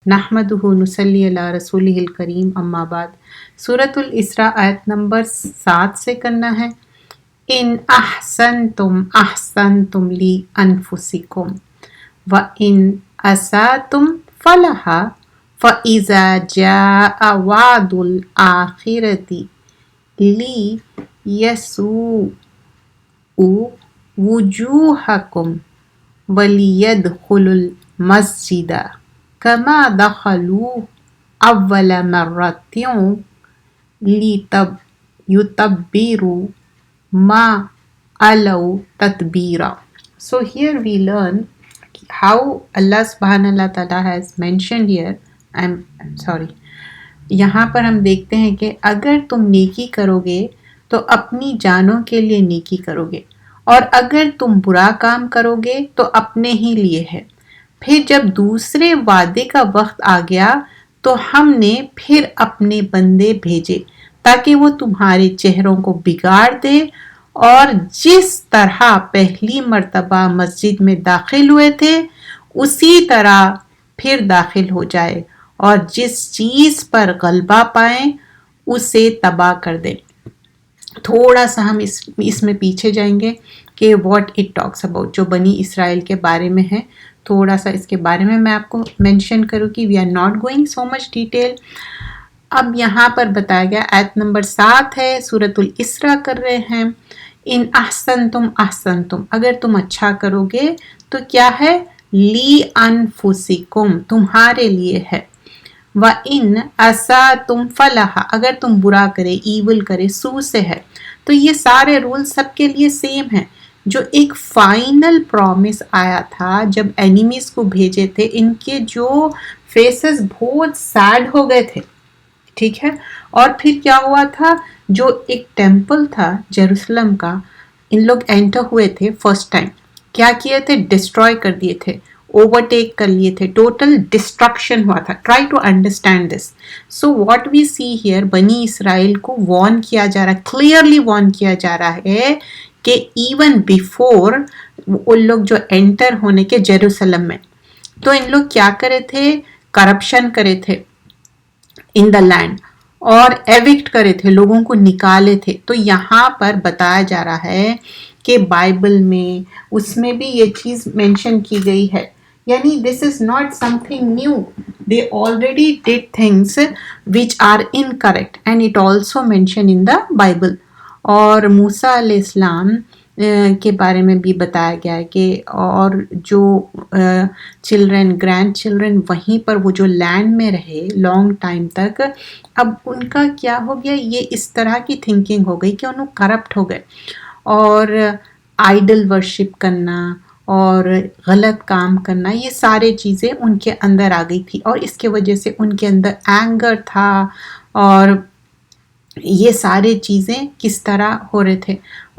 نحمدہ نصلی علی رسولہ الکریم اما بعد۔ سورۃ الاسراء آیت نمبر 7 سے کرنا ہے۔ ان احسنتم احسنتم لی انفسکم وان اساتم فلہا فاذا جاء وعد الآخرۃ لیسوءوا وجوہکم ولیدخلوا المسجد کما دخلوہ اول مرۃ یتبروا ما علوا تتبیرا۔ So here we learn how Allah subhanahu wa ta'ala has mentioned here. I'm sorry. یہاں پر ہم دیکھتے ہیں کہ اگر تم نیکی کرو گے تو اپنی جانوں کے لیے نیکی کرو گے، اور اگر تم برا کام کرو گے تو اپنے ہی لیے ہے۔ پھر جب دوسرے وعدے کا وقت آ گیا تو ہم نے پھر اپنے بندے بھیجے تاکہ وہ تمہارے چہروں کو بگاڑ دے، اور جس طرح پہلی مرتبہ مسجد میں داخل ہوئے تھے اسی طرح پھر داخل ہو جائے، اور جس چیز پر غلبہ پائیں اسے تباہ کر دے۔ تھوڑا سا ہم اس میں پیچھے جائیں گے کہ واٹ اٹ ٹاکس اباؤٹ، جو بنی اسرائیل کے بارے میں ہے، تھوڑا سا اس کے بارے میں آپ کو مینشن کروں کہ we are not going so much detail. اب یہاں پر بتایا گیا آیت نمبر 7 ہے، سورۃ الاسراء کر رہے ہیں۔ ان احسنتم احسنتم، اگر تم اچھا کرو گے تو کیا ہے؟ لی انفسکم، تمہارے لیے ہے۔ وَإِنْ أَسَأْتُمْ فَلَهَا، اگر تم برا کرے، ایول کرے، سو سے ہے۔ تو یہ سارے رول سب کے لیے سیم ہیں۔ جو ایک فائنل پرومس آیا تھا جب اینیمیز کو بھیجے تھے، ان کے جو فیسز بہت سیڈ ہو گئے تھے، ٹھیک ہے۔ اور پھر کیا ہوا تھا، جو ایک ٹیمپل تھا جیروسلم کا، ان لوگ انٹر ہوئے تھے فرسٹ ٹائم، کیا کیے تھے؟ ڈسٹروائے کر دیے تھے، اوورٹیک کر لیے تھے، ٹوٹل ڈسٹرکشن ہوا تھا۔ Try to understand this. So what we see here, بنی اسرائیل کو وارن کیا جا رہا ہے، کلیئرلی وارن کیا جا رہا ہے کہ ایون بیفور ان لوگ جو انٹر ہونے کے جیروسلم میں، تو ان لوگ کیا کرے تھے؟ کرپشن کرے تھے ان دا لینڈ، اور ایوکٹ کرے تھے، لوگوں کو نکالے تھے۔ تو یہاں پر بتایا جا رہا ہے کہ بائبل میں اس میں بھی یہ چیز مینشن کی گئی ہے، یعنی this is not something new, they already did things which are incorrect and it also mention in the Bible. اور موسیٰ علیہ السلام کے بارے میں بھی بتایا گیا ہے کہ اور جو چلڈرن، گرینڈ چلڈرن وہیں پر وہ جو لینڈ میں رہے لانگ ٹائم تک، اب ان کا کیا ہو گیا، یہ اس طرح کی تھنکنگ ہو گئی کہ انہوں کرپٹ ہو گئے، اور آئیڈل ورشپ کرنا اور غلط کام کرنا، یہ سارے چیزیں ان کے اندر آ گئی تھی، اور اس کے وجہ سے ان کے اندر اینگر تھا، اور یہ سارے چیزیں کس طرح ہو رہے تھے۔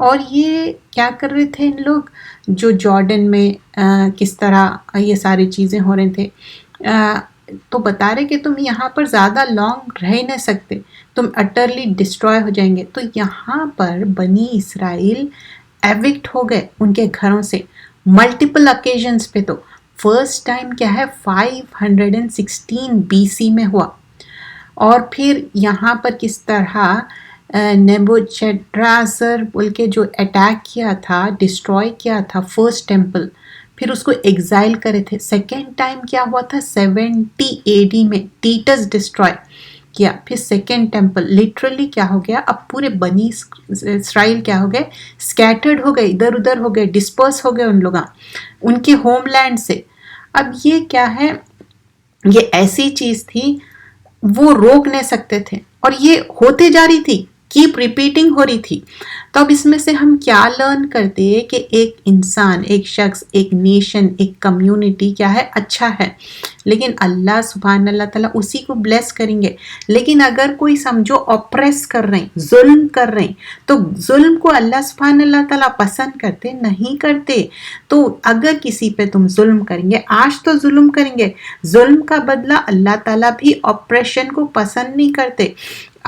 اور یہ کیا کر رہے تھے ان لوگ، جو جارڈن میں کس طرح یہ ساری چیزیں ہو رہے تھے، تو بتا رہے کہ تم یہاں پر زیادہ لانگ رہ نہیں سکتے، تم اٹرلی ڈسٹروائے ہو جائیں گے۔ تو یہاں پر بنی اسرائیل ایوکٹ ہو گئے ان کے گھروں سے ملٹیپل اوکیزنس پہ۔ تو فرسٹ ٹائم کیا ہے، 516 BC میں ہوا، اور پھر یہاں پر کس طرح نیبوچڈریزر بول کے جو اٹیک کیا تھا، ڈسٹروائے کیا تھا فرسٹ ٹیمپل، پھر اس کو ایگزائل کرے تھے۔ سیکنڈ ٹائم کیا ہوا تھا، 70 AD میں ٹیٹس ڈسٹروائے کیا، پھر سیکنڈ ٹیمپل لٹرلی کیا ہو گیا، اب پورے بنی اسرائیل کیا ہو گئے، اسکیٹرڈ ہو گئے، ادھر ادھر ہو گئے، ڈسپرس ہو گئے ان لوگ ان کے ہوم لینڈ سے۔ اب یہ کیا ہے، یہ ایسی چیز تھی وہ روک نہیں سکتے تھے، اور یہ ہوتے جا رہی تھی، کیپ ریپیٹنگ ہو رہی تھی۔ تو اب اس میں سے ہم کیا لرن کرتے ہیں کہ ایک انسان، ایک شخص، ایک نیشن، ایک کمیونٹی کیا ہے، اچھا ہے، لیکن اللہ سبحانہ اللہ تعالیٰ اسی کو بلیس کریں گے۔ لیکن اگر کوئی سمجھو اپریس کر رہے ہیں، ظلم کر رہے ہیں، تو ظلم کو اللہ سبحانہ اللہ تعالیٰ پسند کرتے نہیں کرتے۔ تو اگر کسی پہ تم ظلم کریں گے، آج تو ظلم کریں گے، ظلم کا بدلہ اللہ تعالیٰ بھی آپریشن کو پسند نہیں کرتے۔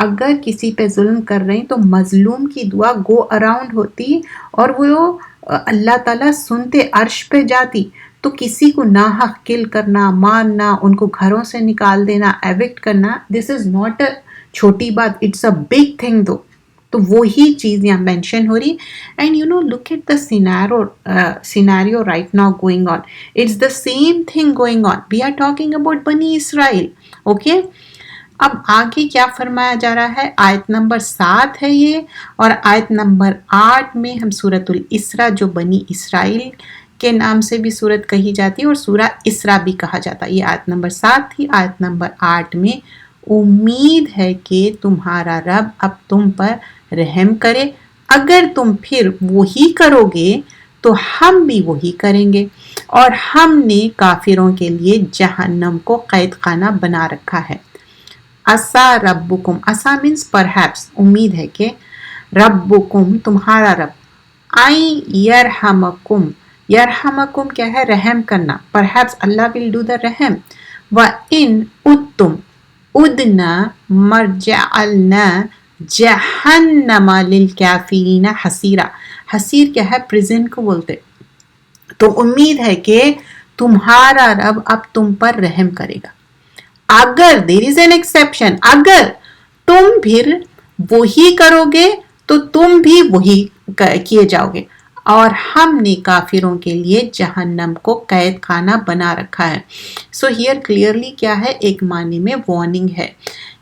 اگر کسی پہ ظلم کر رہے ہیں تو مظلوم کی دعا گو اراؤنڈ ہوتی، اور وہ اللہ تعالیٰ سنتے، عرش پہ جاتی۔ تو کسی کو ناحق کل کرنا، مارنا، ان کو گھروں سے نکال دینا، ایوکٹ کرنا، دس از ناٹ اے چھوٹی بات، it's a big thing though. تو وہی چیز یہاں مینشن ہو رہی. And you know look at the scenario right now going on. It's the same thing going on. We are talking about بنی اسرائیل. اوکے. اب آگے کیا فرمایا جا رہا ہے؟ آیت نمبر 7 ہے یہ، اور آیت نمبر 8 میں ہم سورۃ الاسراء، جو بنی اسرائیل کے نام سے بھی سورت کہی جاتی ہے اور سورہ اسراء بھی کہا جاتا ہے، یہ آیت نمبر 7 تھی. آیت نمبر 8 میں امید ہے کہ تمہارا رب اب تم پر رحم کرے، اگر تم پھر وہی کرو گے تو ہم بھی وہی کریں گے، اور ہم نے کافروں کے لیے جہنم کو قید خانہ بنا رکھا ہے. عسا ربکم، عسا مینس پرہیپس، امید ہے کہ، ربکم تمہارا رب، آئیں یرحمکم، یرحمکم کیا ہے؟ رحم کرنا. Perhaps Allah will do the رحم. وَإِنْ أُدْتُمْ اُدْنَا مَرْجَعَلْنَا جہنم للکافرین حسیرا. حسیر کیا ہے؟ پریزن کو بولتے. تو امید ہے کہ تمہارا رب اب تم پر رحم کرے گا. اگر دیر از این ایکسیپشن، اگر تم پھر وہی کرو گے تو تم بھی وہی کیے جاؤ گے، اور ہم نے کافروں کے لیے جہنم کو قید خانہ بنا رکھا ہے. سو ہیئر کلیئرلی کیا ہے؟ ایک معنی میں وارننگ ہے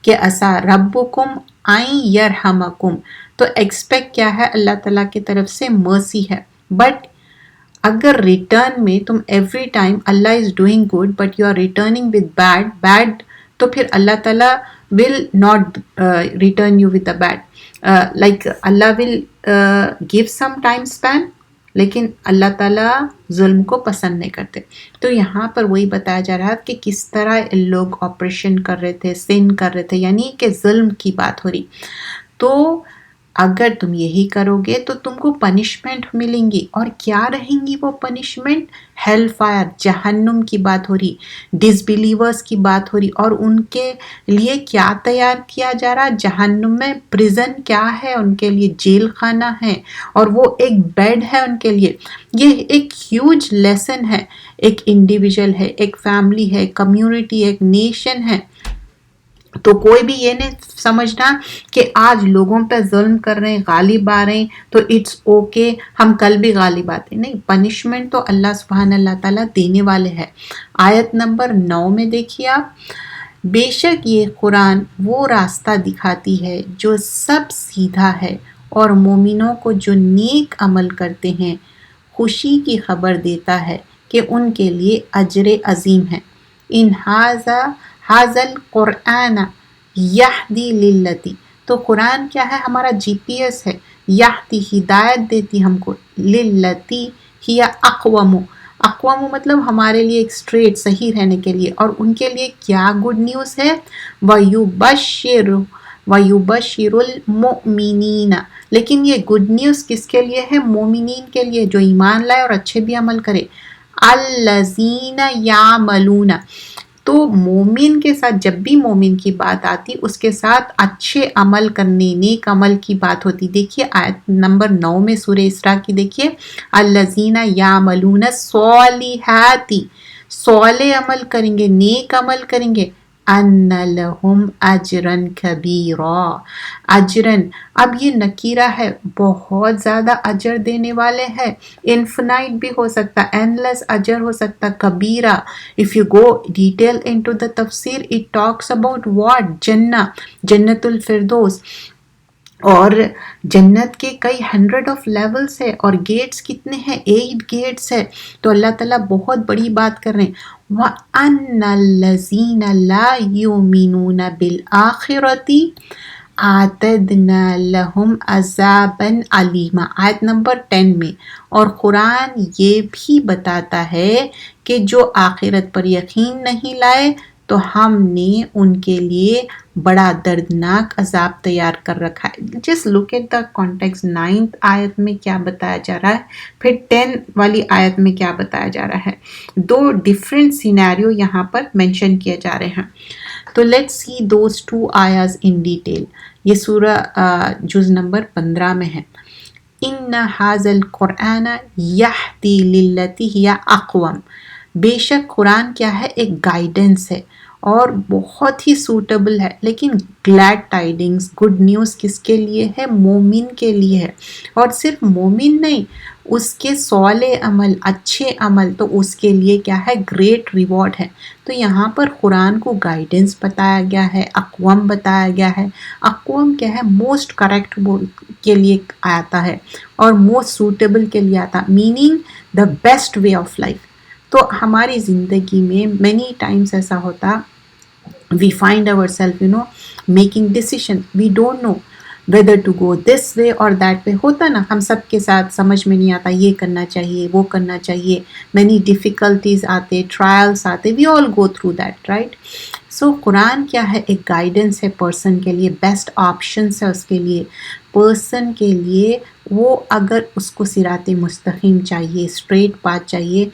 کہ اسا ربکم آئیں یرحمکم. تو ایکسپیکٹ کیا ہے؟ اللہ تعالیٰ کی طرف سے مرسی ہے. بٹ اگر ریٹرن میں تم ایوری ٹائم اللہ is doing good but you are returning with bad, تو پھر اللہ تعالیٰ will not return you with the bad. Like اللہ will give some time span, لیکن اللہ تعالیٰ ظلم کو پسند نہیں کرتے. تو یہاں پر وہی بتایا جا رہا کہ کس طرح لوگ آپریشن کر رہے تھے، سن کر رہے تھے، یعنی کہ ظلم کی بات ہو رہی. تو اگر تم یہی کرو گے تو تم کو پنشمنٹ ملیں گی، اور کیا رہیں گی وہ پنشمنٹ؟ ہیل فائر، جہنم کی بات ہو رہی، ڈس بلیورز کی بات ہو رہی. اور ان کے لیے کیا تیار کیا جا رہا؟ جہنم میں پریزن کیا ہے ان کے لیے؟ جیل خانہ ہے، اور وہ ایک بیڈ ہے ان کے لیے. یہ ایک ہیوج لیسن ہے. ایک انڈیویجول ہے، ایک فیملی ہے، کمیونٹی، ایک نیشن ہے. تو کوئی بھی یہ نہیں سمجھنا کہ آج لوگوں پہ ظلم کر رہے ہیں، غالب آ رہے ہیں تو اٹس اوکے، ہم کل بھی غالب آتے ہیں. نہیں، پنشمنٹ تو اللہ سبحانہ اللہ تعالیٰ دینے والے ہیں. آیت نمبر 9 میں دیکھیے آپ، بے شک یہ قرآن وہ راستہ دکھاتی ہے جو سب سیدھا ہے، اور مومنوں کو جو نیک عمل کرتے ہیں خوشی کی خبر دیتا ہے کہ ان کے لیے اجر عظیم ہے. ان حاضل قرآن یہدی للتی. تو قرآن کیا ہے؟ ہمارا جی پی ایس ہے. یہدی ہدایت دیتی ہم کو، للتی ہی اقوم. اقوام مطلب ہمارے لیے ایک اسٹریٹ صحیح رہنے کے لیے. اور ان کے لیے کیا گڈ نیوز ہے؟ وَيُبَشِّرُ الْمُؤْمِنِينَ. لیکن یہ گڈ نیوز کس کے لیے ہے؟ مومنین کے لیے، جو ایمان لائے اور اچھے بھی عمل کرے. الَّذِينَ يَعْمَلُونَ. تو مومن کے ساتھ جب بھی مومن کی بات آتی، اس کے ساتھ اچھے عمل کرنے، نیک عمل کی بات ہوتی. دیکھیے آیت نمبر 9 میں سورہ اسراء کی دیکھیے، الذین یعملون الصالحات، صالح عمل کریں گے، نیک عمل کریں گے. ان لہم اجرا کبیرا. اجرن، اب یہ نکیرہ ہے، بہت زیادہ اجر دینے والے ہیں. انفینائٹ بھی ہو سکتا، اینڈلیس اجر ہو سکتا. کبیرہ، if you go detail into the tafsir, it talks about what؟ جنہ، جنت الفردوس. اور جنت کے کئی 100 آف لیولز ہے، اور گیٹس کتنے ہیں؟ 8 گیٹس ہے. تو اللہ تعالیٰ بہت بڑی بات کر رہے ہیں. وَأَنَّ الَّذِينَ لَا يُؤْمِنُونَ بِالْآخِرَةِ اعتدنا لہم عذابا علیما. آیت نمبر 10 میں. اور قرآن یہ بھی بتاتا ہے کہ جو آخرت پر یقین نہیں لائے تو ہم نے ان کے لیے بڑا دردناک عذاب تیار کر رکھا ہے. Just look at the context. 9th آیت میں کیا بتایا جا رہا ہے، پھر 10 والی آیت میں کیا بتایا جا رہا ہے. 2 ڈیفرنٹ سینیریو یہاں پر مینشن کیے جا رہے ہیں. تو لیٹس سی دوز 2 آیاز ان ڈیٹیل. یہ سورہ جز نمبر 15 میں ہے. ان ھذا القرآن یہدی للتی ہی اقوم. بے شک قرآن کیا ہے، ایک گائیڈنس ہے اور بہت ہی سوٹیبل ہے، لیکن گلیڈ ٹائڈنگز، گڈ نیوز کس کے لیے ہے؟ مومن کے لیے ہے، اور صرف مومن نہیں، اس کے صالح عمل، اچھے عمل، تو اس کے لیے کیا ہے؟ گریٹ ریوارڈ ہے۔ تو یہاں پر قرآن کو گائیڈنس بتایا گیا ہے، اقوام بتایا گیا ہے۔ اقوام کیا ہے؟ موسٹ کریکٹ کے لیے آتا ہے اور موسٹ سوٹیبل کے لیے آتا، meaning the best way of life. تو ہماری زندگی میں مینی ٹائمس ایسا ہوتا، we find ourselves making decision, we don't know whether to go this way or that way، ہوتا نا ہم سب کے ساتھ، سمجھ میں نہیں آتا یہ کرنا چاہیے وہ کرنا چاہیے، many difficulties آتے، ٹرائلس آتے، we all go through that, right؟ سو قرآن کیا ہے؟ ایک گائیڈنس ہے پرسن کے لیے، بیسٹ آپشنس ہے اس کے لیے، پرسن کے لیے۔ وہ اگر اس کو صراط مستقیم چاہیے، اسٹریٹ پاتھ چاہیے،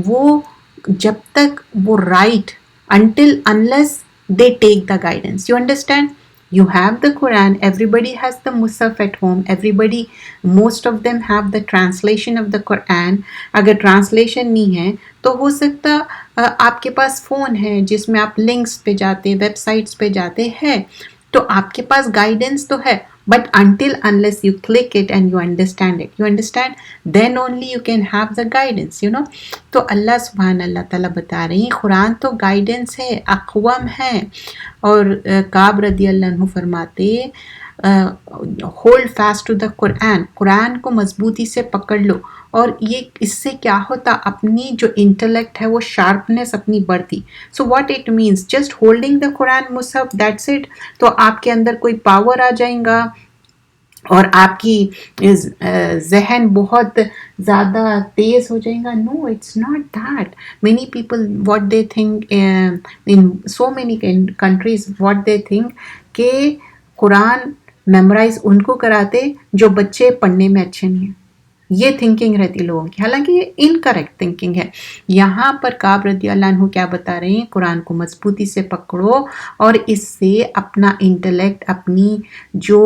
وہ جب تک وہ right until unless they take the guidance. You understand? You have the Quran, everybody has the Musaf at home, everybody, most of them have the translation of the Quran. اگر translation نہیں ہے تو ہو سکتا آپ کے پاس فون ہے جس میں آپ لنکس پہ جاتے، ویب سائٹس پہ جاتے ہیں، تو آپ کے پاس گائیڈنس تو ہے، but until unless you click it and you understand, then only you can have the guidance. تو اللہ سبحان اللہ تعالیٰ بتا رہے ہیں قرآن تو گائیڈنس ہے، اقوام ہے۔ اور کعب رضی اللہ عنہ فرماتے ہولڈ فاسٹ ٹو دا قرآن، قرآن کو مضبوطی سے پکڑ لو، اور یہ اس سے کیا ہوتا؟ اپنی جو انٹلیکٹ ہے وہ شارپنیس اپنی بڑھتی۔ So what it means, just holding the قرآن مصحف، دیٹس اٹ، تو آپ کے اندر کوئی پاور آ جائیں گا اور آپ کی ذہن بہت زیادہ تیز ہو جائے گا؟ No, it's not that. Many people what they think in so many countries, what they think کہ قرآن میمورائز ان کو کراتے جو بچے پڑھنے میں اچھے نہیں ہیں، یہ تھنکنگ رہتی لوگوں کی، حالانکہ یہ انکریکٹ تھنکنگ ہے۔ یہاں پر کعب رضی اللہ عنہ کیا بتا رہے ہیں؟ قرآن کو مضبوطی سے پکڑو اور اس سے اپنا انٹلیکٹ، اپنی جو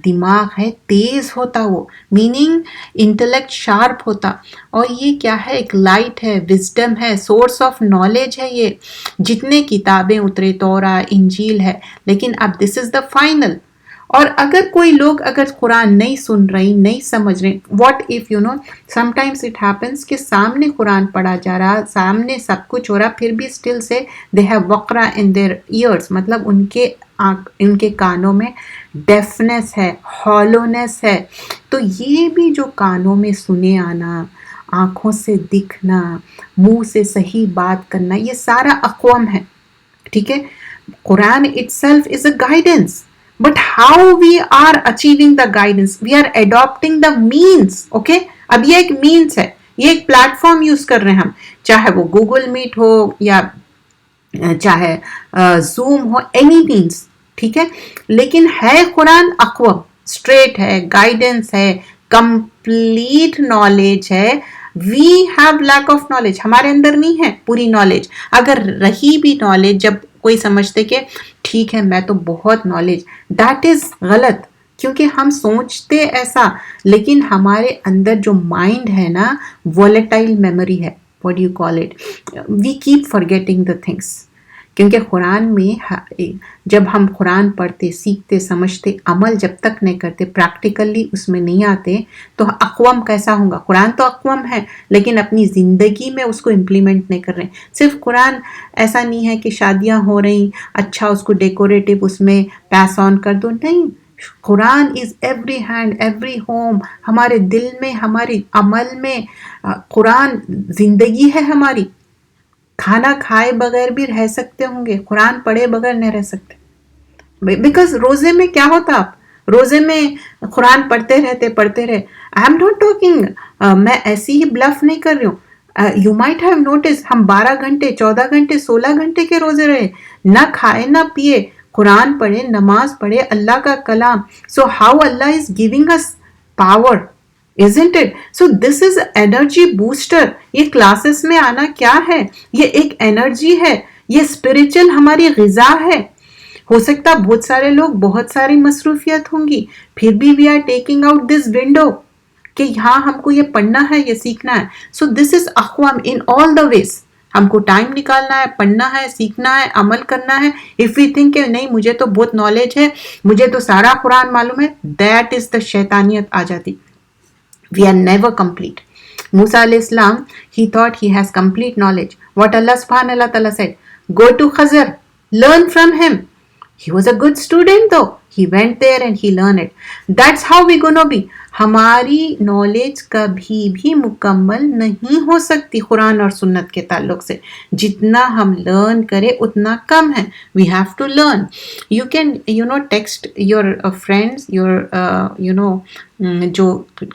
دماغ ہے تیز ہوتا، وہ میننگ انٹلیکٹ شارپ ہوتا، اور یہ کیا ہے؟ ایک لائٹ ہے، وزڈم ہے، سورس آف نالج ہے۔ یہ جتنے کتابیں اترے، تورا، انجیل ہے، لیکن اب دس از دا فائنل۔ اور اگر کوئی لوگ اگر قرآن نہیں سن رہی، نہیں سمجھ رہے، what if some times it happens کہ سامنے قرآن پڑھا جا رہا، سامنے سب کچھ ہو رہا، پھر بھی اسٹل سے دے ہیو وقرا ان دیئر ایئرس، مطلب ان کے کانوں میں ڈیفنس ہے، ہالونیس ہے۔ تو یہ بھی جو کانوں میں سنے آنا، آنکھوں سے دکھنا، منہ سے صحیح بات کرنا، یہ سارا اقوام ہے، ٹھیک ہے؟ قرآن itself is a guidance. But how we are achieving the guidance? We are adopting the means, okay? اب یہ ایک means ہے، یہ ایک پلیٹ فارم یوز کر رہے ہیں ہم، چاہے وہ گوگل میٹ ہو یا چاہے زوم ہو، any means، ٹھیک ہے؟ لیکن ہے قرآن اقوام، اسٹریٹ ہے، گائیڈنس ہے، کمپلیٹ نالج ہے۔ We have lack of knowledge, ہمارے اندر نہیں ہے پوری نالج، اگر رہی بھی نالج، جب کوئی سمجھتے کہ ٹھیک ہے میں تو بہت نالج، دیٹ از غلط، کیونکہ ہم سوچتے ایسا، لیکن ہمارے اندر جو مائنڈ ہے نا، volatile میموری ہے، what do you call it، we keep forgetting the things۔ کیونکہ قرآن میں جب ہم قرآن پڑھتے، سیکھتے، سمجھتے، عمل جب تک نہیں کرتے، پریکٹیکلی اس میں نہیں آتے، تو اقوام کیسا ہوگا؟ قرآن تو اقوام ہے، لیکن اپنی زندگی میں اس کو امپلیمنٹ نہیں کر رہے ہیں۔ صرف قرآن ایسا نہیں ہے کہ شادیاں ہو رہی، اچھا اس کو ڈیکوریٹو اس میں پیس آن کر دو، نہیں، قرآن is every hand, every home, ہمارے دل میں، ہمارے عمل میں قرآن زندگی ہے ہماری۔ کھانا کھائے بغیر بھی رہ سکتے ہوں گے، قرآن پڑھے بغیر نہیں رہ سکتے، بیکاز روزے میں کیا ہوتا؟ آپ روزے میں قرآن پڑھتے رہتے آئی ایم ناٹ ٹاکنگ، میں ایسی ہی بلف نہیں کر رہی ہوں، یو مائٹ ہیو نوٹس ہم 12 گھنٹے 14 گھنٹے 16 گھنٹے کے روزے رہے، نہ کھائے نہ پیے، قرآن پڑھے، نماز پڑھے، اللہ کا کلام۔ سو ہاؤ اللہ is giving us power, isn't it؟ So this is energy booster۔ یہ کلاسز میں آنا کیا ہے؟ یہ ایک انرجی ہے، یہ اسپرچل ہماری غذا ہے۔ ہو سکتا بہت سارے لوگ بہت ساری مصروفیت ہوں گی، پھر بھی we are taking out this window کہ یہاں ہم کو یہ پڑھنا ہے، یہ سیکھنا ہے۔ So this is اقوام in all the ways۔ ہم کو ٹائم نکالنا ہے, پڑھنا ہے, سیکھنا ہے, عمل کرنا ہے. اف وی تھنک کہ نہیں مجھے تو بہت نالج ہے, مجھے تو سارا قرآن معلوم ہے, دیٹ از دا شیطانیت آ جاتی. We are never complete. موسیٰ علیہ السلام, he thought he has complete knowledge. What Allah subhanahu wa ta'ala said, go to Khazar, learn from him. He was a good student though. He went there and he learned it. That's how we gonna be. ہماری knowledge کبھی بھی مکمل نہیں ہو سکتی قرآن اور سنت کے تعلق سے. جتنا ہم لرن کریں اتنا کم ہے. We have to learn. You can, text your friends, your, جو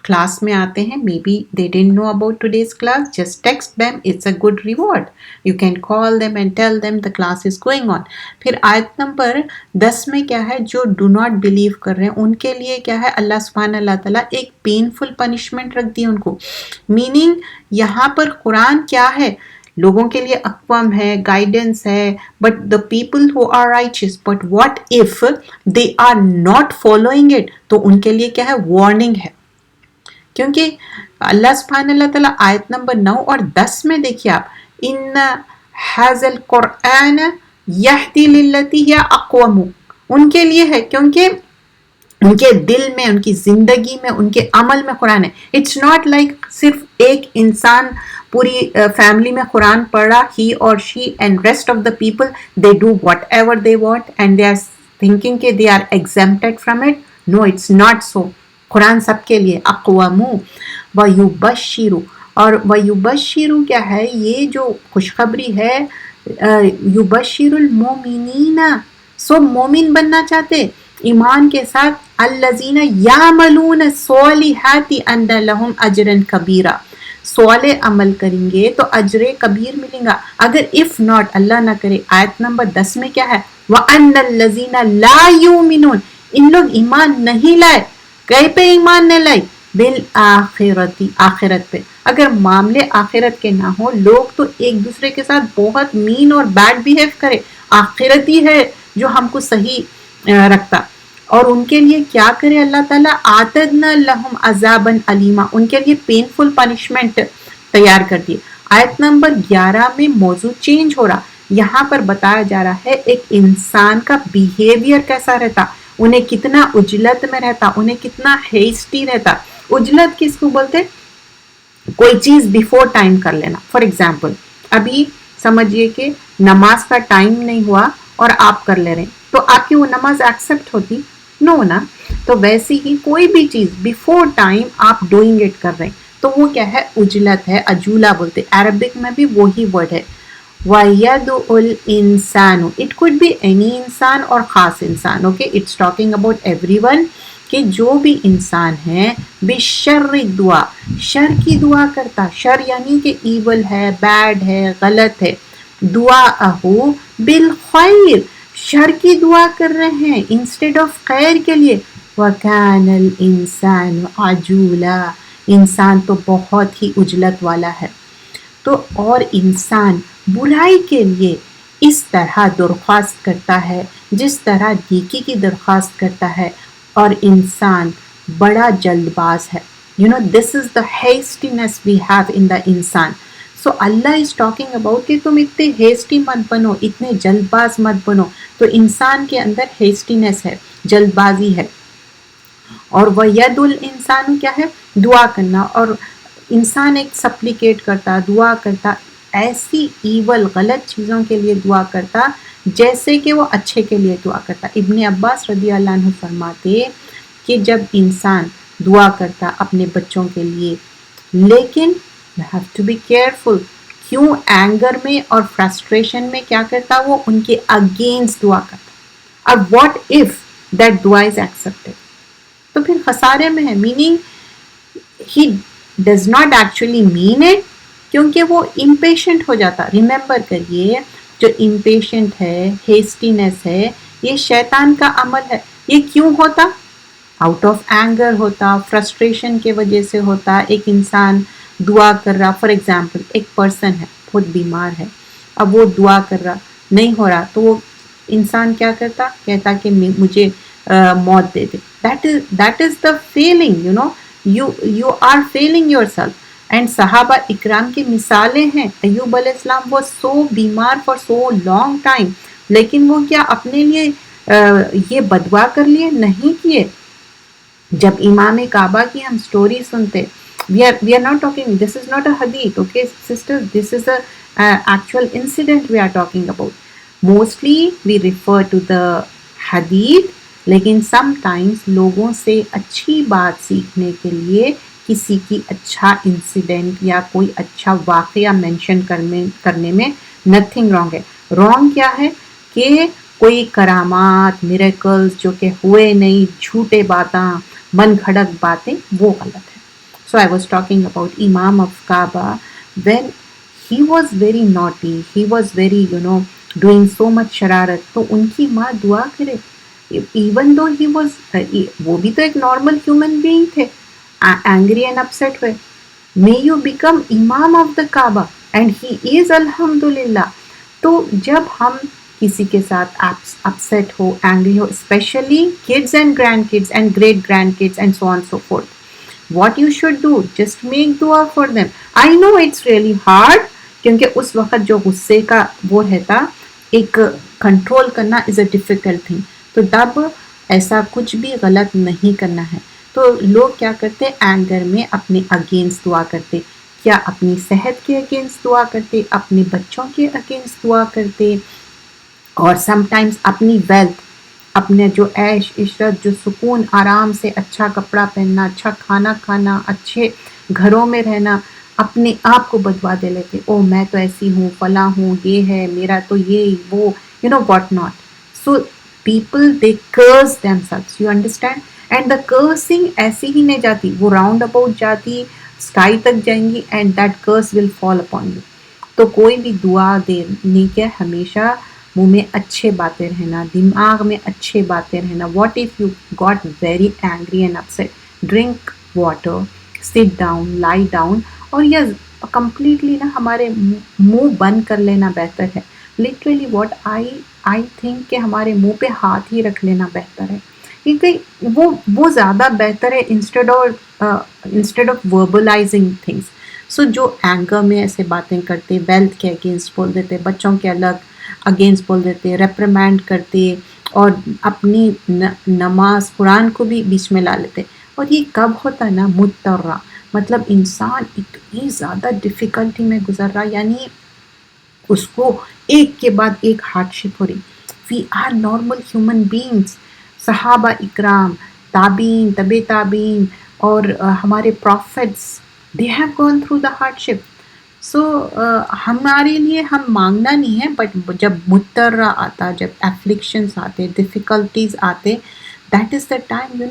کلاس میں آتے ہیں, maybe they didn't know about today's class, just text them, it's a good reward. You can call them and tell them the class is going on. پھر آیت number 10 میں کیا ہے, جو do not believe کر رہے ہیں ان کے لیے کیا ہے, اللہ سبحانہ اللہ تعالیٰ ایک پینفل پنشمنٹ رکھ دی ان کو. میننگ یہاں پر قرآن کیا ہے, لوگوں کے لیے اقوام ہے, گائیڈنس ہے, but the people who are riches, but what if they are not following it, تو ان کے لیے کیا ہے, وارننگ ہے. کیونکہ اللہ سبحانہ اللہ تعالیٰ آیت نمبر 9 اور 10 میں دیکھیے آپ, ان ھذا القرآن یہدی للتی ہی اقوم, ان کے لیے ہے کیونکہ ان کے دل میں, ان کی زندگی میں, ان کے عمل میں قرآن ہے. اٹس ناٹ لائک صرف ایک انسان پوری فیملی میں قرآن پڑھا, ہی اور she and rest of the people they do whatever they want and they are thinking کہ they are exempted from it. No, it's not so. قرآن سب کے لیے. اقوام ویبشر, اور ویبشر کیا ہے, یہ جو خوشخبری ہے, یبشر المومنین, سو مومن بننا چاہتے ایمان کے ساتھ, الذین یعملون الصالحات ان لہم اجرا کبیرا, صالح عمل کریں گے تو اجر کبیر ملیں گا. اگر اف ناٹ, اللہ نہ کرے, آیت نمبر 10 میں کیا ہے, وَأَنَّ الَّذِينَ لَا يُؤْمِنُونَ, ان لوگ ایمان نہیں لائے. کہیں پہ ایمان نہیں لائے, بالآخرتی, آخرت پہ. اگر معاملے آخرت کے نہ ہو, لوگ تو ایک دوسرے کے ساتھ بہت مین اور بیڈ بیہیو کرے, آخرتی ہے جو ہم کو صحیح رکھتا. اور ان کے لیے کیا کرے اللہ تعالیٰ, آتدنا لہم عذابا علیما, ان کے لیے پینفل پنشمنٹ تیار کر دیے. آیت نمبر 11 میں موضوع چینج ہو رہا, یہاں پر بتایا جا رہا ہے ایک انسان کا بیہیویئر کیسا رہتا, انہیں کتنا عجلت میں رہتا, انہیں کتنا ہیسٹی رہتا. عجلت کس کو بولتے, کوئی چیز بیفور ٹائم کر لینا. فار ایگزامپل, ابھی سمجھئے کہ نماز کا ٹائم نہیں ہوا اور آپ کر لے رہے ہیں, تو آپ کی وہ نماز ایکسیپٹ ہوتی؟ نو نا. تو ویسی ہی کوئی بھی چیز بیفور ٹائم آپ ڈوئنگ اٹ کر رہے ہیں, تو وہ کیا ہے, عجلت ہے, عجولہ بولتے. عربک میں بھی وہی ورڈ ہے. وَيَدْعُ الْإِنسَانُ, it could be any انسان اور خاص انسان. Okay, it's talking about everyone, کہ جو بھی انسان ہے, بِالشَّرِّ دعا, شر کی دعا کرتا. شر یعنی کہ ایول ہے, بیڈ ہے, غلط ہے. دعاءہو بالخیر, شر کی دعا کر رہے ہیں انسٹیڈ آف خیر کے لیے. وَكَانَ الْإِنسَانُ عَجُولًا, انسان تو بہت ہی عجلت والا ہے. تو اور انسان برائی کے لیے اس طرح درخواست کرتا ہے جس طرح نیکی کی درخواست کرتا ہے, اور انسان بڑا جلد باز ہے. this is the hastiness we have in the انسان. So Allah is talking about کہ تم اتنے ہیسٹی مت بنو, اتنے جلد باز مت بنو. تو انسان کے اندر ہیسٹینس ہے, جلد بازی ہے. اور وَيَدُ الْإِنسَانُ کیا ہے, دعا کرنا. اور انسان ایک سپلیکیٹ کرتا, دعا کرتا, ایسی ایول غلط چیزوں کے لیے دعا کرتا جیسے کہ وہ اچھے کے لیے دعا کرتا. ابن عباس رضی اللہ عنہ فرماتے کہ جب انسان دعا کرتا اپنے بچوں کے لیے, لیکن you have to be careful, کیوں اینگر میں اور فرسٹریشن میں کیا کرتا, وہ ان کے اگینسٹ دعا کرتا. اور what if that دعا is accepted, تو پھر خسارے میں ہے. Meaning he does not actually mean it, کیونکہ وہ امپیشنٹ ہو جاتا. ریممبر کریے, جو امپیشنٹ ہے, ہیسٹینس ہے, یہ شیطان کا عمل ہے. یہ کیوں ہوتا, آؤٹ آف اینگر ہوتا, فرسٹریشن کے وجہ سے ہوتا. ایک انسان دعا کر رہا, فار ایگزامپل ایک پرسن ہے بہت بیمار ہے, اب وہ دعا کر رہا, نہیں ہو رہا, تو وہ انسان کیا کرتا, کہتا کہ مجھے موت دے دے. That is the failing, you are failing yourself. And صحابہ اکرام کی مثالیں ہیں. ایوب علیہ السلام واز سو بیمار فار سو لانگ ٹائم, لیکن وہ کیا اپنے لیے یہ بدوا کر لیے؟ نہیں کیے. جب امام کعبہ کی ہم سٹوری سنتے, we are not talking, this is not a hadith, okay sisters, this is a actual incident we are talking about. Mostly we refer to the hadith, لیکن sometimes لوگوں سے اچھی بات سیکھنے کے لیے کسی کی اچھا انسیڈنٹ یا کوئی اچھا واقعہ مینشن کرنے میں nothing wrong ہے. wrong کیا ہے کہ کوئی کرامات میریکلز جو کہ ہوئے نہیں, جھوٹے باتاں, من گھڑک باتیں, وہ غلط ہے. So I was talking about Imam of Kaaba. When he was very naughty, he was very, doing so much شرارت, تو ان کی ماں دعا کرے. Even though he was, وہ بھی تو ایک normal human being تھے, angry and upset ہوئے. May you become Imam of the Kaaba, and he is alhamdulillah. تو جب ہم کسی کے ساتھ upset who, angry who, especially kids and grandkids and great grandkids and so on and so forth, what you should do, just make dua for them. I know it's really hard, کیونکہ اس وقت جو غصے کا وہ رہتا, ایک control کرنا is a difficult thing. تو تب ایسا کچھ بھی غلط نہیں کرنا ہے. تو لوگ کیا کرتے, اینگر میں اپنے اگینسٹ دعا کرتے. کیا اپنی صحت کے اگینسٹ دعا کرتے, اپنے بچوں کے اگینسٹ دعا کرتے, اور سم ٹائمز اپنی ویلتھ, اپنے جو عیش عشرت, جو سکون آرام سے اچھا کپڑا پہننا, اچھا کھانا کھانا, اچھے گھروں میں رہنا, اپنے آپ کو بدوا دے لیتے. او میں تو ایسی ہوں, فلاں ہوں, یہ ہے میرا تو یہ وہ, what not. So people, they curse themselves, you understand. And the cursing ایسی ہی نہیں جاتی, وہ راؤنڈ اباؤٹ جاتی, اسکائی تک جائیں گی, and that curse will fall upon you. تو کوئی بھی دعا دینے کے ہمیشہ منہ میں اچھے باتیں رہنا, دماغ میں اچھے باتیں رہنا. What if you got very angry and upset, drink water, sit down, لائی ڈاؤن, اور یہ کمپلیٹلی نا ہمارے منہ بند کر لینا بہتر ہے. لٹرلی واٹ آئی تھنک کہ ہمارے منہ پہ ہاتھ ہی رکھ لینا بہتر ہے, کیونکہ وہ زیادہ بہتر ہے انسٹیڈ آف وربلائزنگ تھنگس. سو جو اینگر میں ایسے باتیں کرتے, ویلتھ کے اگینسٹ بول دیتے, بچوں کے الگ اگینسٹ بول دیتے, ریپریمینڈ کرتے, اور اپنی نماز قرآن کو بھی بیچ میں لا لیتے. اور یہ کب ہوتا ہے نا, مضطرہ, مطلب انسان اتنی زیادہ ڈیفیکلٹی میں گزر رہا, یعنی اس کو ایک کے بعد ایک ہارڈ شپ ہو رہی. We are normal human beings. صحابہ اکرام, تابعین, طب تابعین, اور ہمارے prophets, they have gone through the hardship. So ہمارے لیے ہم مانگنا نہیں ہے, بٹ جب مضطرہ آتا, جب افلکشنس آتے, ڈیفیکلٹیز آتے, that is the time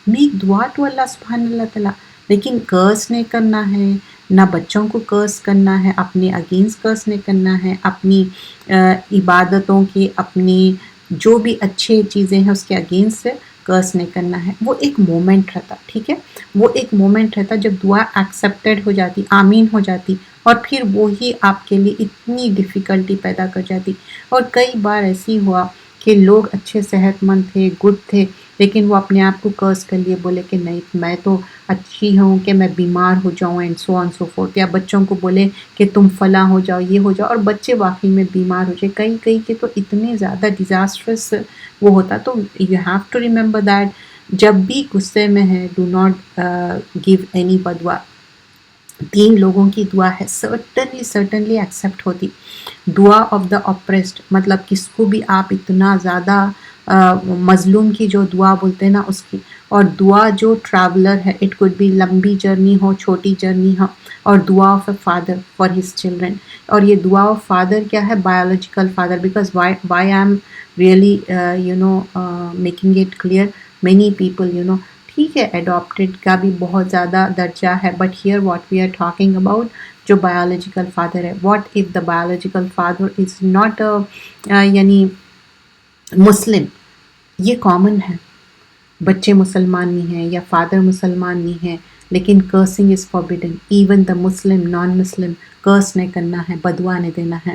make دعا ٹو اللہ سبحان اللہ تعالیٰ. لیکن کرس نہیں کرنا ہے, نہ بچوں کو کرس کرنا ہے, اپنے اگینسٹ کرس نہیں کرنا ہے, اپنی عبادتوں کے, اپنی جو بھی اچھے چیزیں ہیں اس کے اگینسٹ سے کرس نہیں کرنا ہے. وہ ایک مومنٹ رہتا, ٹھیک ہے, وہ ایک مومنٹ رہتا جب دعا ایکسیپٹیڈ ہو جاتی, آمین ہو جاتی, اور پھر وہی آپ کے لیے اتنی ڈیفیکلٹی پیدا کر جاتی. اور کئی بار ایسی ہوا کہ لوگ اچھے صحت مند تھے, گڈ تھے, لیکن وہ اپنے آپ کو کرس کر لیے, بولے کہ نہیں میں تو اچھی ہوں کہ میں بیمار ہو جاؤں, and so on so forth. یا بچوں کو بولے کہ تم فلاں ہو جاؤ, یہ ہو جاؤ, اور بچے واقعی میں بیمار ہو جائے. کئی کے تو اتنے زیادہ ڈیزاسٹرس وہ ہوتا. تو you have to remember that جب بھی غصے میں ہے, ڈو ناٹ گیو اینی بدوا. 3 لوگوں کی دعا ہے, سرٹنلی ایکسیپٹ ہوتی. دعا آف دا اپریسڈ, مطلب کس کو بھی آپ اتنا زیادہ مظلوم کی جو دعا بولتے ہیں نا اس کی. اور دعا جو ٹریولر ہے, اٹ کوڈ بی لمبی جرنی ہو, چھوٹی جرنی ہو. اور دعا of a father for his children. اور یہ دعا آف فادر کیا ہے, biological father, because why I am really making it clear. Many people ٹھیک ہے, اڈاپٹیڈ کا بھی بہت زیادہ درجہ ہے, but here what we are talking about جو بایولوجیکل فادر ہے. What if the biological father is not یعنی مسلم, یہ کامن ہے, بچے مسلمان نہیں ہیں یا فادر مسلمان نہیں ہیں, لیکن cursing is forbidden. Even the Muslim, non Muslim, curse نہیں کرنا ہے, بدوا نہیں دینا ہے.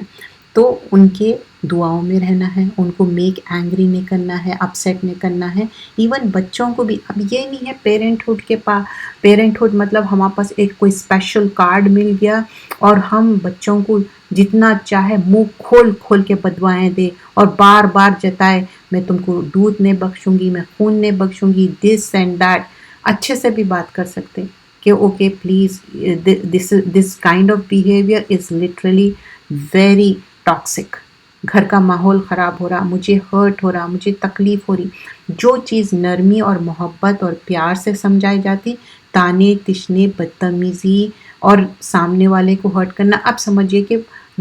تو ان کے دعاؤں میں رہنا ہے، ان کو میک اینگری نہیں کرنا ہے، اپسیٹ نہیں کرنا ہے. ایون بچوں کو بھی اب یہ نہیں ہے پیرنٹ ہوڈ مطلب ہمارے پاس ایک کوئی اسپیشل کارڈ مل گیا اور ہم بچوں کو جتنا چاہے منہ کھول کھول کے بدوائیں دے اور بار بار جتائے میں تم کو دودھ نہیں بخشوں گی، میں خون نہیں بخشوں گی، دس اینڈ دیٹ. اچھے سے بھی بات کر سکتے کہ okay please this kind of behaviour is literally very toxic. گھر کا ماحول خراب ہو رہا، مجھے ہرٹ ہو رہا، مجھے تکلیف ہو رہی. جو چیز نرمی اور محبت اور پیار سے سمجھائی جاتی، تانے تشنے بدتمیزی اور سامنے والے کو ہرٹ کرنا، اب سمجھیے کہ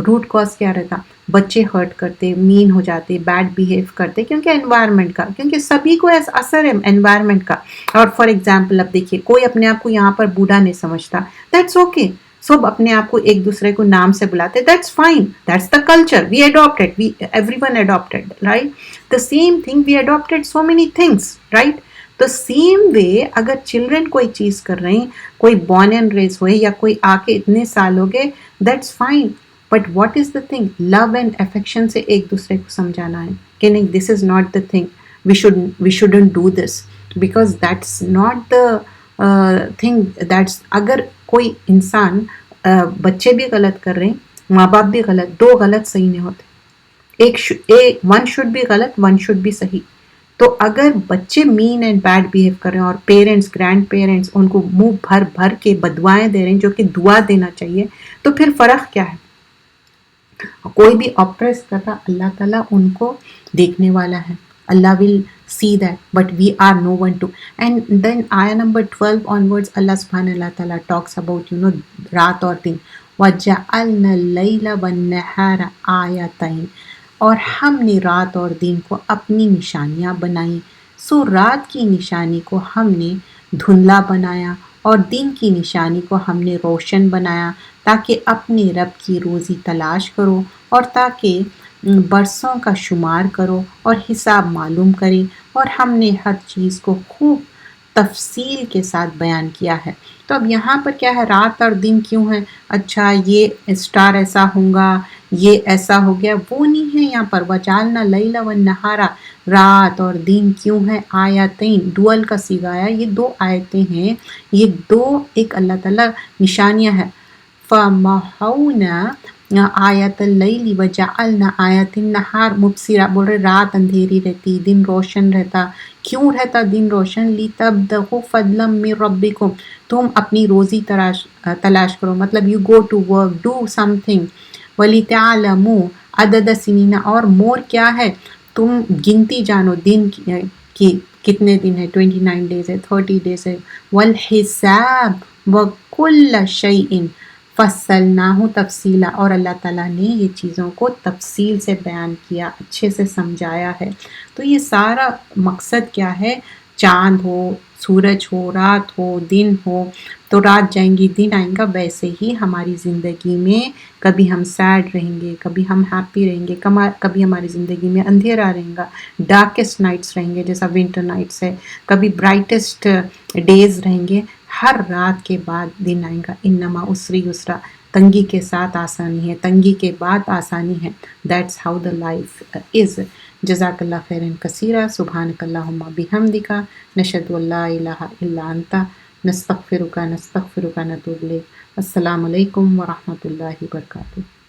روٹ کاز کیا رہتا. بچے ہرٹ کرتے، مین ہو جاتے، بیڈ بیہیو کرتے کیونکہ انوائرمنٹ کا، کیونکہ سبھی کو اثر ہے انوائرمنٹ کا. اور فار ایگزامپل اب دیکھیے کوئی اپنے آپ کو یہاں پر بوڑھا نہیں سمجھتا، دیٹس اوکے. سب اپنے آپ کو ایک دوسرے کو نام سے بلاتے، that's fine, that's the culture we adopted, we every one adopted, right. The same thing we adopted so many things, right. تو سیم وے اگر چلڈرن کوئی چیز کر رہے ہیں، کوئی بورن اینڈ ریز ہوئے یا کوئی آ کے اتنے سال ہو گئے، that's fine. But what is the thing? Love and affection سے ایک دوسرے کو سمجھانا ہے کہ نہیں، this is not the thing, we shouldn't do this because that's not the thing. That's اگر کوئی انسان بچے بھی غلط کر رہے ہیں، ماں باپ بھی غلط، دو غلط صحیح نہیں ہوتے. ون شوڈ بھی غلط، ون شوڈ بھی صحیح. تو اگر بچے مین اینڈ بیڈ بیہیو کر رہے ہیں اور پیرنٹس گرینڈ پیرنٹس ان کو منہ بھر بھر کے بدوائیں دے رہے ہیں جو کہ دعا دینا چاہیے، تو پھر فرق کیا ہے؟ کوئی بھی اپریس کر رہا، اللہ تعالیٰ ان کو دیکھنے والا ہے. اللہ will see that but we are no one to. And then آیا نمبر 12 onwards اللہ سبحانہ اللہ تعالیٰ ٹاکس اباؤٹ رات اور دن. وَجَعَلْنَا اللَّيْلَ وَالنَّهَارَ آیَتَيْنِ، اور ہم نے رات اور دن کو اپنی نشانیاں بنائیں. سو رات کی نشانی کو ہم نے دھندلا بنایا اور دن کی نشانی کو ہم نے روشن بنایا تاکہ اپنے رب کی روزی تلاش کرو اور تاکہ برسوں کا شمار کرو اور حساب معلوم کریں. اور ہم نے ہر چیز کو خوب تفصیل کے ساتھ بیان کیا ہے. تو اب یہاں پر کیا ہے، رات اور دن کیوں ہے؟ اچھا یہ اسٹار ایسا ہوگا، یہ ایسا ہو گیا، وہ نہیں ہے یہاں پر. وَجَعَلْنَا اللَّيْلَ وَالنَّهَارَ، رات اور دن کیوں ہے؟ آیتین، ڈوئل کا صیغہ ہے، یہ دو آیتیں ہیں، یہ دو ایک اللہ تعالیٰ نشانیاں ہیں. فَمَحَوْنَا آیت اللیل وجعلنا آیت النہار مبصرا، بول رہے رات اندھیری رہتی، دن روشن رہتا. کیوں رہتا دن روشن؟ لِتَبْتَغُوا فَضْلًا مِّن رَبِّكُمْ، تم اپنی روزی تلاش کرو، مطلب you go to work, do something. وَلِتَعْلَمُوا عَدَدَ السِّنِينَ، اور مور کیا ہے، تم گنتی جانو دن کی کتنے دن ہے، 29 ڈیز ہے، 30 ڈیز ہے. وَالْحِسَابِ وَكُلَّ شَيْءٍ فَصَّلْنَاهُ تَفْصِيلًا، اور اللہ تعالیٰ نے یہ چیزوں کو تفصیل سے بیان کیا، اچھے سے سمجھایا ہے. تو یہ سارا مقصد کیا ہے؟ چاند ہو، سورج ہو، رات ہو، دن ہو، تو رات جائیں گی دن آئیں گا. ویسے ہی ہماری زندگی میں کبھی ہم سیڈ رہیں گے، کبھی ہم ہیپی رہیں گے، کبھی ہماری زندگی میں اندھیرا رہیں گا، ڈارکسٹ نائٹس رہیں گے جیسا ونٹر نائٹس ہے، کبھی برائٹسٹ ڈیز رہیں گے. ہر رات کے بعد دن آئے گا. انما عسری یسرا، تنگی کے ساتھ آسانی ہے، تنگی کے بعد آسانی ہے. That's how the life is. جزاک اللہ خیرا کثیرا. سبحانک اللہم بحمدک، نشہد ان لا الہ الا انت، نستغفرک نتوب الیک. السلام علیکم ورحمۃ اللہ وبرکاتہ.